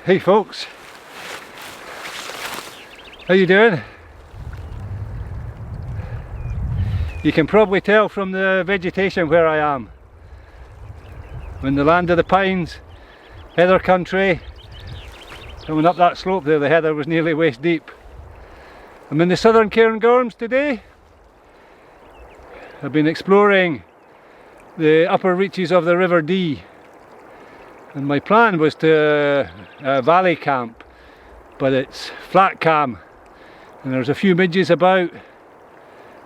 Hey folks, how you doing? You can probably tell from the vegetation where I am. I'm in the land of the pines, heather country. Coming up that slope there, the heather was nearly waist deep. I'm in the Southern Cairngorms today. I've been exploring the upper reaches of the River Dee. And my plan was to valley camp, but it's flat cam and there's a few midges about,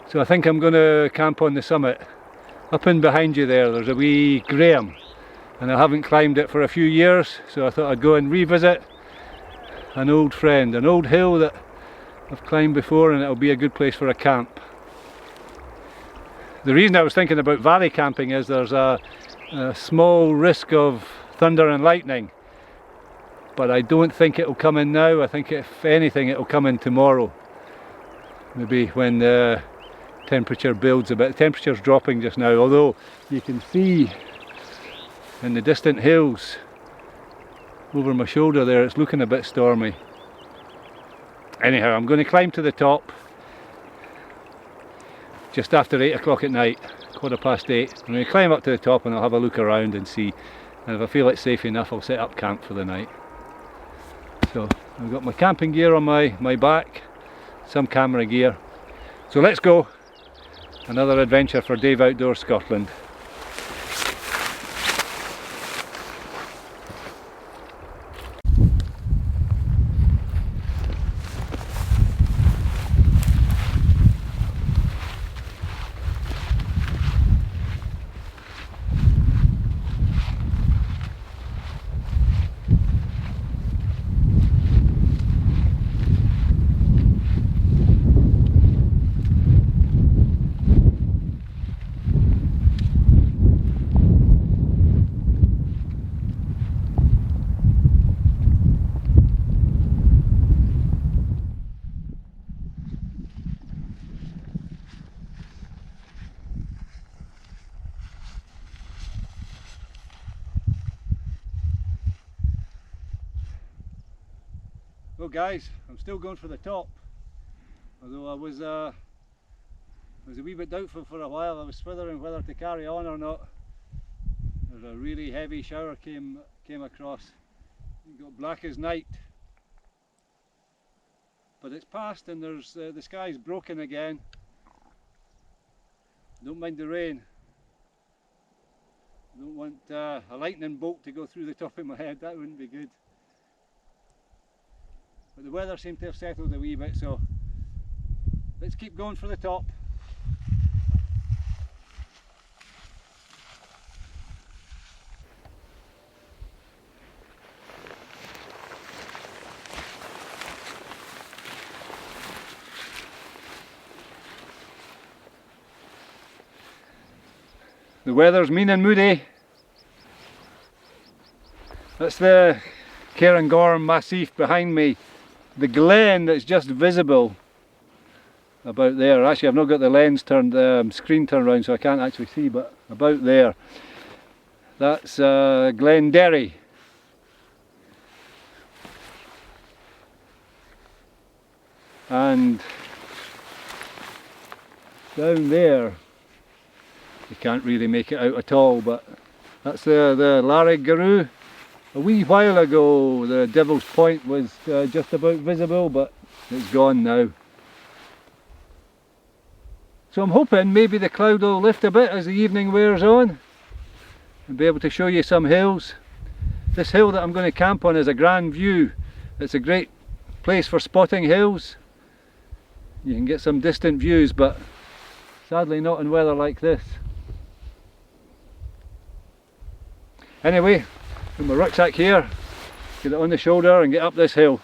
so I think I'm going to camp on the summit. Up in behind you there's a wee Graham, and I haven't climbed it for a few years, so I thought I'd go and revisit an old friend, an old hill that I've climbed before, and it'll be a good place for a camp. The reason I was thinking about valley camping is there's a small risk of thunder and lightning, but I don't think it'll come in now. I think if anything it'll come in tomorrow, maybe when the temperature builds a bit. The temperature's dropping just now, although you can see in the distant hills over my shoulder there it's looking a bit stormy. Anyhow, I'm going to climb to the top just after 8 o'clock at night, 8:15. I'm going to climb up to the top and I'll have a look around and see. And if I feel it's safe enough, I'll set up camp for the night. So I've got my camping gear on my back, some camera gear. So let's go. Another adventure for Dave Outdoors Scotland. Well guys, I'm still going for the top, although I was a wee bit doubtful for a while. I was swithering whether to carry on or not. There's a really heavy shower came across. It got black as night, but it's passed and there's the sky's broken again. Don't mind the rain. Don't want a lightning bolt to go through the top of my head, that wouldn't be good. But the weather seemed to have settled a wee bit, so let's keep going for the top. The weather's mean and moody. That's the Cairngorm Massif behind me. The glen that's just visible about there. Actually, I've not got the lens turned, screen turned around, so I can't actually see, but about there. That's Glen Derry. And down there, you can't really make it out at all, but that's the Larrig Garoo. A wee while ago the Devil's Point was just about visible, but it's gone now. So I'm hoping maybe the cloud will lift a bit as the evening wears on and be able to show you some hills. This hill that I'm going to camp on is a grand view. It's a great place for spotting hills. You can get some distant views, but sadly not in weather like this. Anyway, put my rucksack here, get it on the shoulder and get up this hill.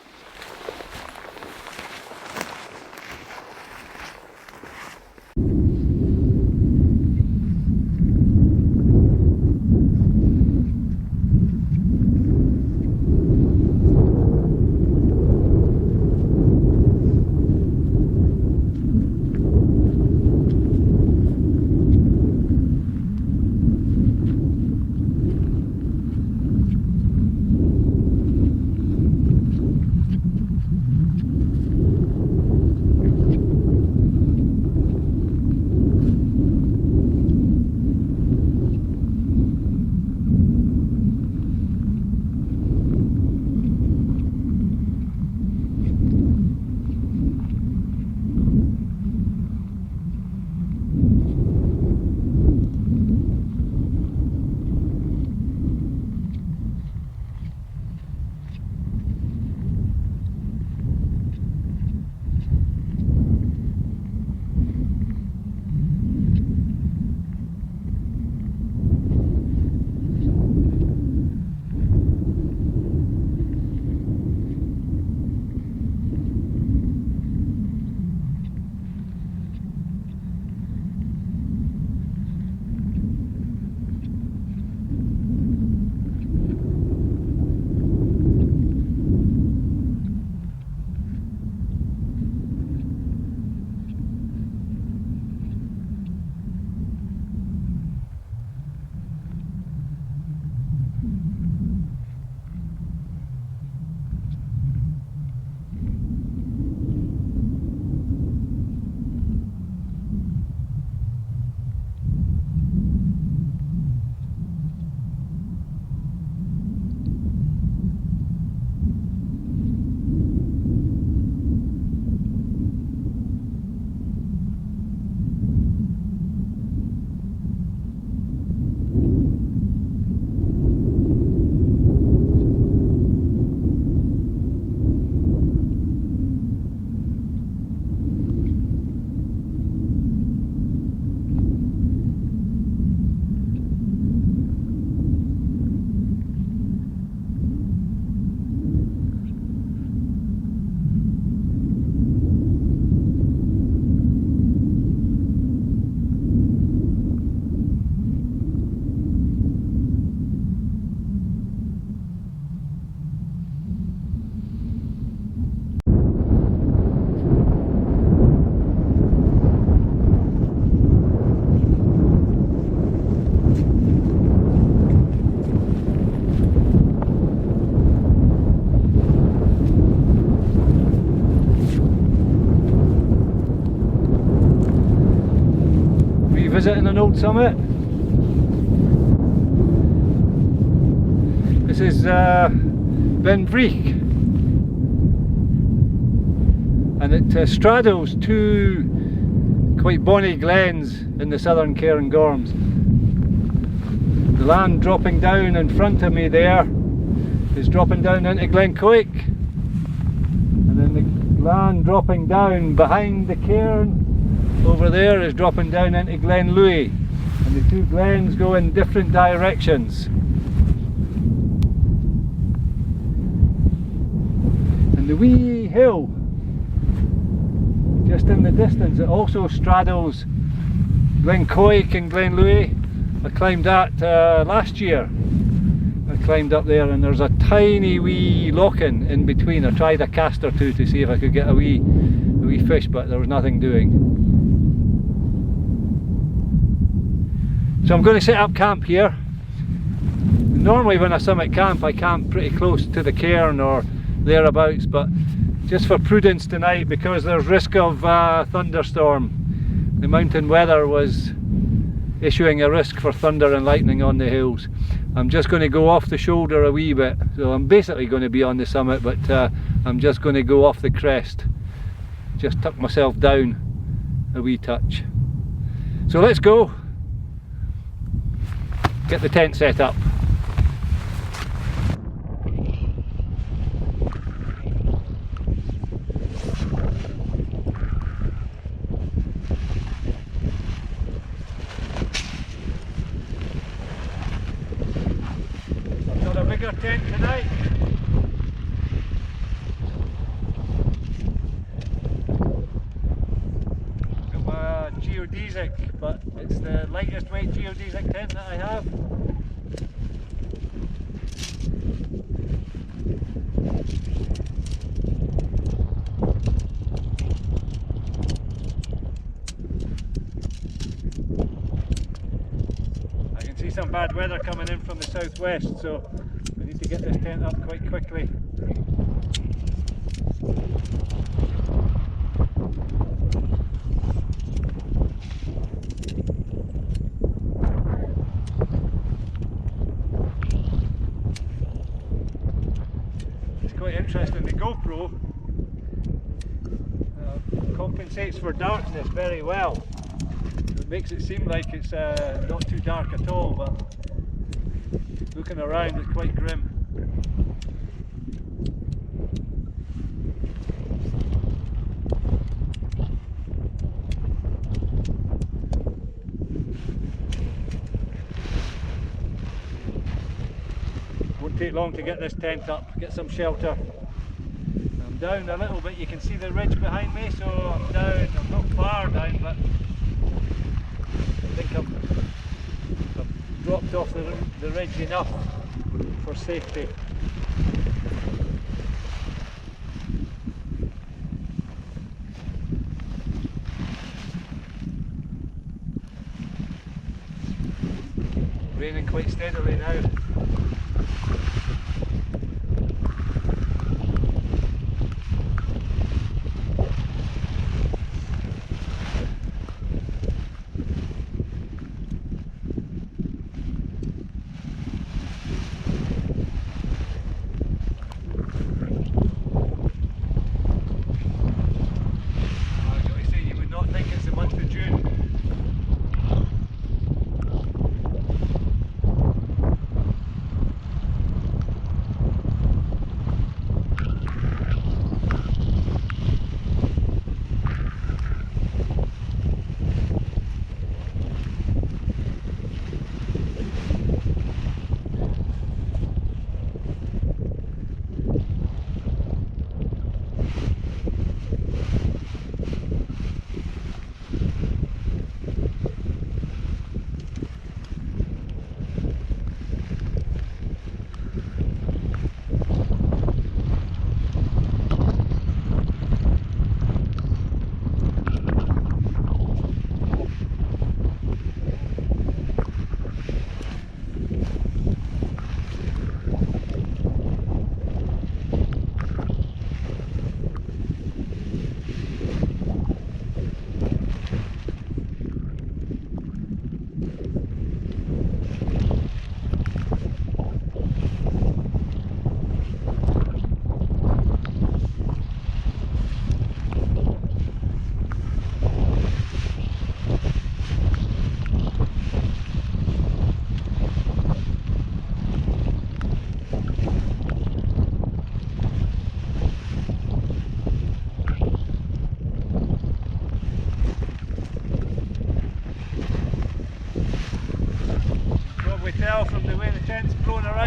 revisiting an old summit. This is Ben Vreek, and it straddles two quite bonny glens in the Southern Cairngorms. The land dropping down in front of me there is dropping down into Glencoick, and then the land dropping down behind the cairn over there is dropping down into Glen Louis, and the two glens go in different directions. And the wee hill just in the distance, it also straddles Glencoick and Glen Louis. I climbed that last year. I climbed up there, and there's a tiny wee lock-in in between. I tried a cast or two to see if I could get a wee fish, but there was nothing doing. So I'm going to set up camp here. Normally when I summit camp, I camp pretty close to the cairn or thereabouts, but just for prudence tonight, because there's risk of thunderstorm, the mountain weather was issuing a risk for thunder and lightning on the hills. I'm just going to go off the shoulder a wee bit, so I'm basically going to be on the summit, but I'm just going to go off the crest, just tuck myself down a wee touch. So let's go, get the tent set up. Bigger tent tonight. Got my geodesic, but it's the lightest weight geodesic tent that I have. I can see some bad weather coming in from the southwest, so I need to get this tent up quite quickly. It's quite interesting, the GoPro compensates for darkness very well. It makes it seem like it's not too dark at all, but looking around, it's quite grim. Won't take long to get this tent up, get some shelter. I'm down a little bit, you can see the ridge behind me, so I'm down, I'm not far down, but I think I've dropped off the ridge enough for safety. Raining quite steadily now.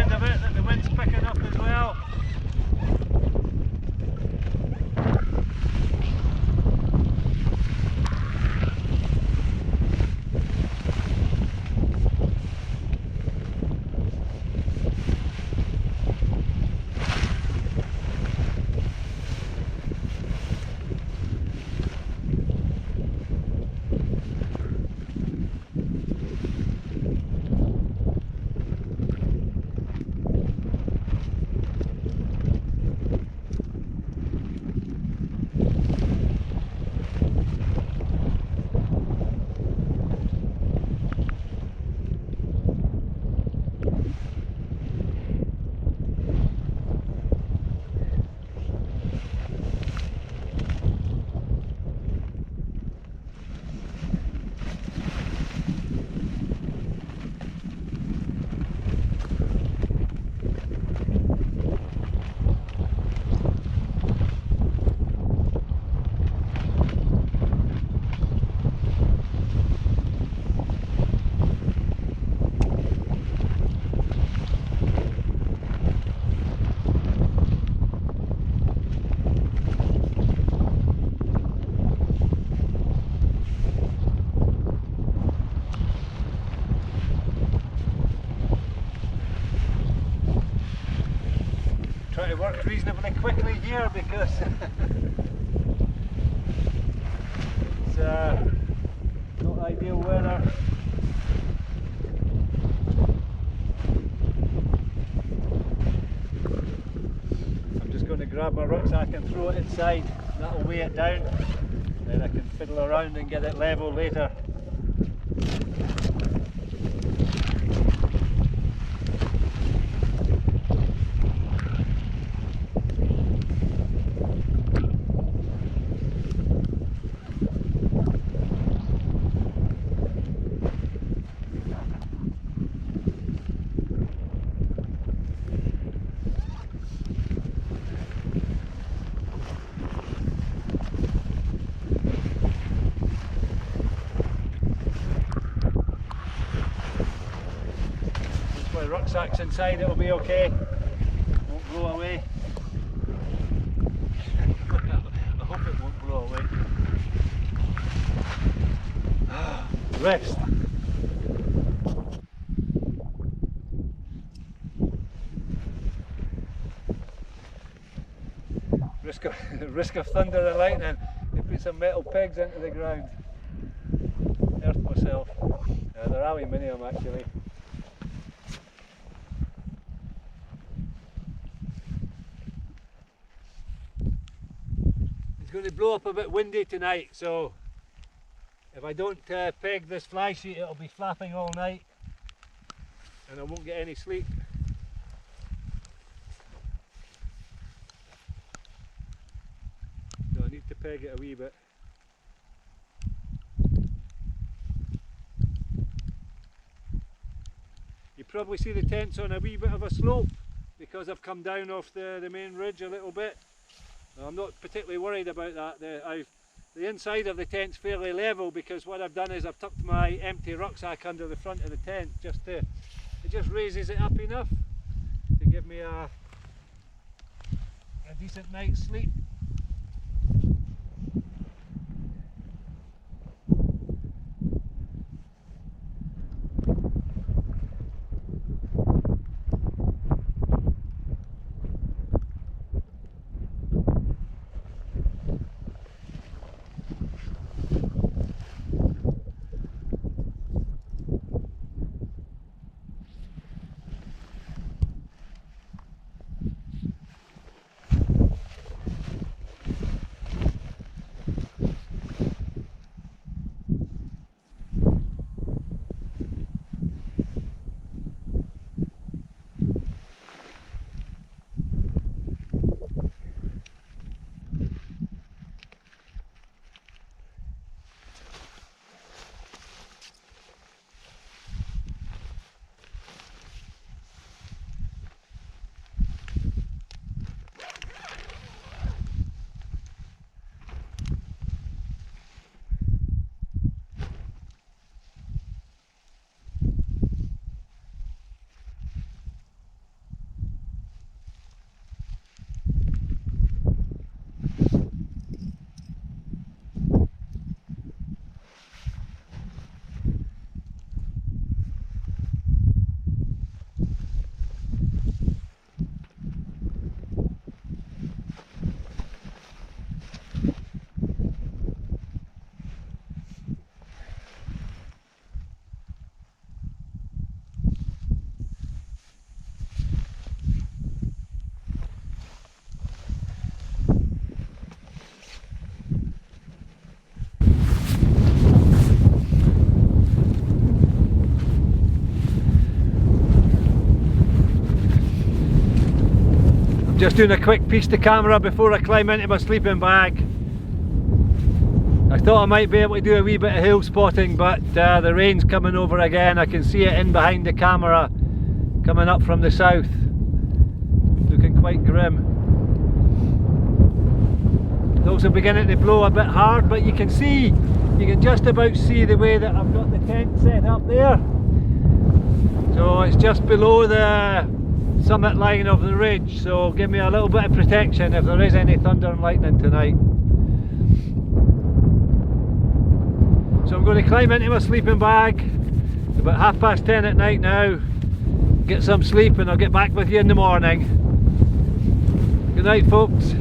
around a bit that the wind's picking up as well. Try to work reasonably quickly here because it's not ideal weather. I'm just going to grab my rucksack and throw it inside. That'll weigh it down. Then I can fiddle around and get it level later. Rucksack's inside, it'll be okay, won't blow away. I hope it won't blow away. Rest. Risk of thunder and lightning. They put some metal pegs into the ground. Earth myself. They're aluminium actually. It's going to blow up a bit windy tonight, so if I don't peg this fly sheet it'll be flapping all night and I won't get any sleep. So I need to peg it a wee bit. You probably see the tent's on a wee bit of a slope because I've come down off the main ridge a little bit. Now, I'm not particularly worried about that. The inside of the tent's fairly level because what I've done is I've tucked my empty rucksack under the front of the tent it just raises it up enough to give me a decent night's sleep. Just doing a quick piece to camera before I climb into my sleeping bag. I thought I might be able to do a wee bit of hill spotting, but the rain's coming over again. I can see it in behind the camera coming up from the south, looking quite grim. It's also beginning to blow a bit hard, but you can just about see the way that I've got the tent set up there. So it's just below the summit line of the ridge, so give me a little bit of protection if there is any thunder and lightning tonight. So I'm going to climb into my sleeping bag. It's about 10:30 at night now. Get some sleep and I'll get back with you in the morning. Good night, folks.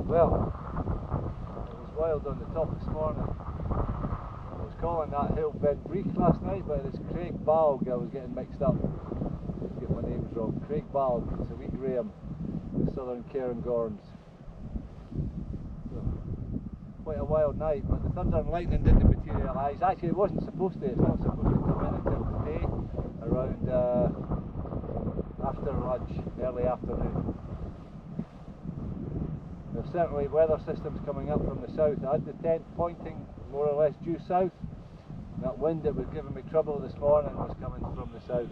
Well, it was wild on the top this morning. I was calling that hill Bed Breach last night, but it's Creag Bhalg. I was getting mixed up. Get my names wrong. Creag Bhalg. It's a wee Graham, the Southern Cairngoms. So, quite a wild night, but the thunder and lightning didn't materialise. Actually, it wasn't supposed to. It's not supposed to come in until today, around after lunch, early afternoon. There's certainly weather systems coming up from the south. I had the tent pointing more or less due south. That wind that was giving me trouble this morning was coming from the south.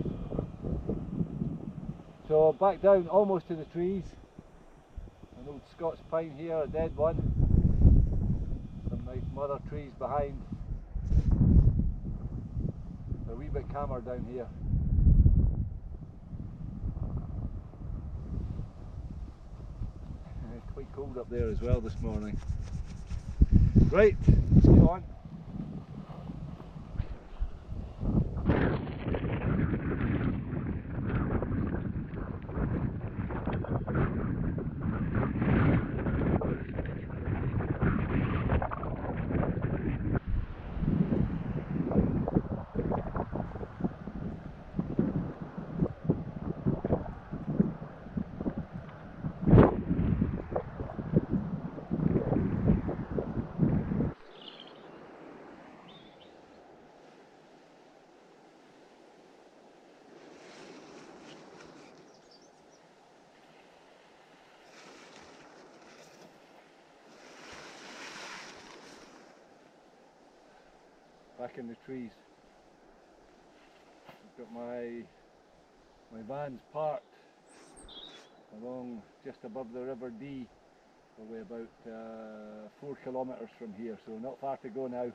So back down almost to the trees. An old Scots pine here, a dead one. Some nice mother trees behind. A wee bit calmer down here. It's quite cold up there as well this morning. Right, let's get on. Back in the trees. I've got my My van's parked along just above the River Dee, probably about 4 kilometres from here, so not far to go now.